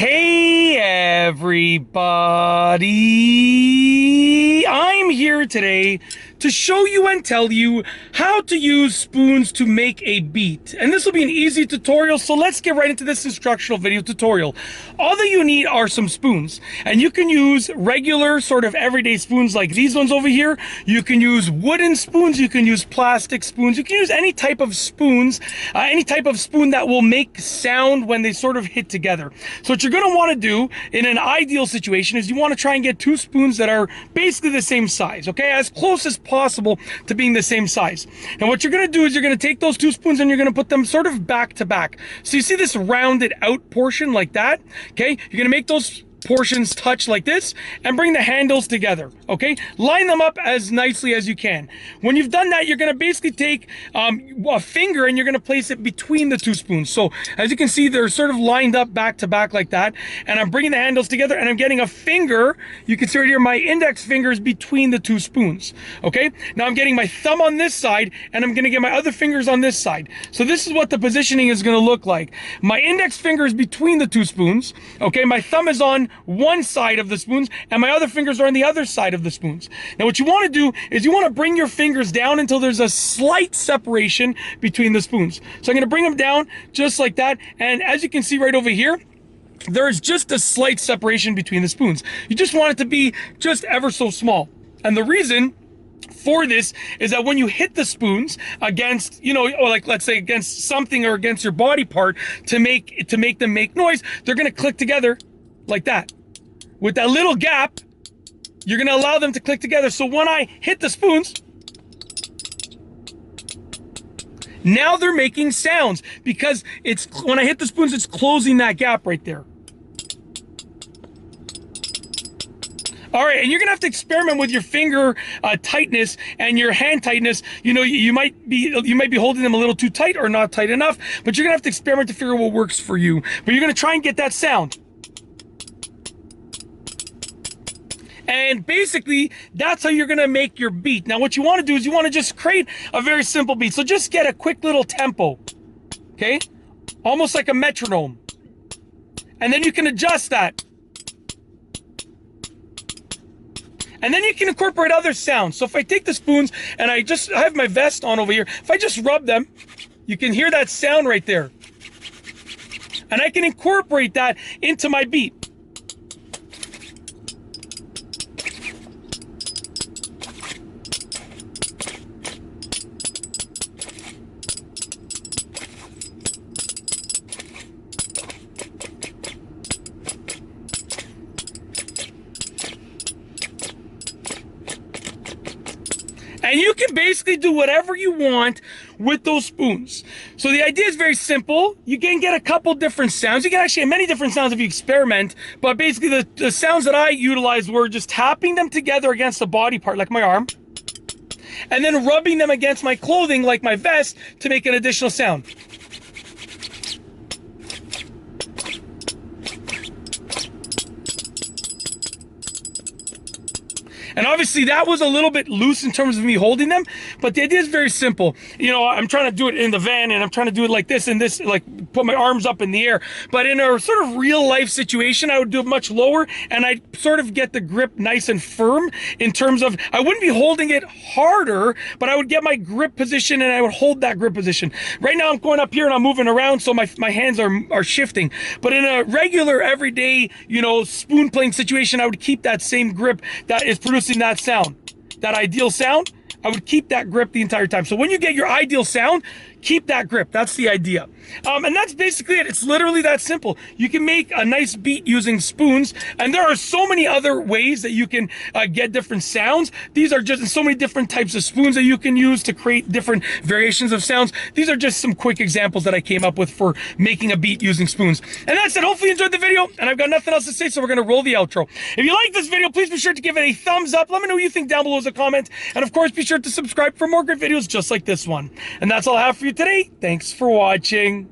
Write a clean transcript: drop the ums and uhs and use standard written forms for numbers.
Hey everybody! I'm here today to show you and tell you how to use spoons to make a beat. And this will be an easy tutorial, so let's get right into this instructional video tutorial. All that you need are some spoons, and you can use regular sort of everyday spoons like these ones over here. You can use wooden spoons, you can use plastic spoons, you can use any type of spoons, any type of spoon that will make sound when they sort of hit together. So what you're going to want to do in an ideal situation is you want to try and get two spoons that are basically the same size, okay? As close as possible to being the same size. And what you're going to do is you're going to take those two spoons and you're going to put them sort of back to back. So you see this rounded out portion like that, okay? You're going to make those portions touch like this and bring the handles together, okay? Line them up as nicely as you can. When you've done that, you're going to basically take a finger and you're going to place it between the two spoons. So as you can see, they're sort of lined up back to back like that, and I'm bringing the handles together and I'm getting a finger. You can see right here my index finger is between the two spoons, okay? Now I'm getting my thumb on this side and I'm going to get my other fingers on this side. So this is what the positioning is going to look like. My index finger is between the two spoons, okay? My thumb is on one side of the spoons and my other fingers are on the other side of the spoons. Now what you want to do is you want to bring your fingers down until there's a slight separation between the spoons. So I'm going to bring them down just like that, and as you can see right over here, there's just a slight separation between the spoons. You just want it to be just ever so small. And the reason for this is that when you hit the spoons against, you know, or like let's say against something or against your body part to make them make noise, they're going to click together like that. With that little gap, you're going to allow them to click together. So when I hit the spoons, now they're making sounds because it's when I hit the spoons, it's closing that gap right there. All right, and you're gonna have to experiment with your finger tightness and your hand tightness. You know, you might be holding them a little too tight or not tight enough, but you're gonna have to experiment to figure out what works for you. But you're gonna try and get that sound. And basically, that's how you're gonna make your beat. Now, what you wanna do is you wanna just create a very simple beat. So just get a quick little tempo, okay? Almost like a metronome. And then you can adjust that. And then you can incorporate other sounds. So if I take the spoons and I have my vest on over here, if I just rub them, you can hear that sound right there. And I can incorporate that into my beat. And you can basically do whatever you want with those spoons. So the idea is very simple. You can get a couple different sounds. You can actually have many different sounds if you experiment. But basically the sounds that I utilized were just tapping them together against the body part, like my arm, and then rubbing them against my clothing, like my vest, to make an additional sound. And obviously that was a little bit loose in terms of me holding them, but the idea is very simple. You know, I'm trying to do it in the van and I'm trying to do it like this and this, like put my arms up in the air. But in a sort of real life situation, I would do it much lower and I'd sort of get the grip nice and firm in terms of, I wouldn't be holding it harder, but I would get my grip position and I would hold that grip position. Right now I'm going up here and I'm moving around, so my hands are shifting. But in a regular, everyday, you know, spoon playing situation, I would keep that same grip that is producing that sound, that ideal sound. I would keep that grip the entire time. So when you get your ideal sound, keep that grip. That's the idea. And that's basically it. It's literally that simple. You can make a nice beat using spoons, and there are so many other ways that you can get different sounds. These are just so many different types of spoons that you can use to create different variations of sounds. These are just some quick examples that I came up with for making a beat using spoons. And that's it. Hopefully you enjoyed the video, and I've got nothing else to say, so we're going to roll the outro. If you like this video, please be sure to give it a thumbs up. Let me know what you think down below as a comment. And of course, be sure to subscribe for more great videos just like this one. And that's all I have for you today. Thanks for watching.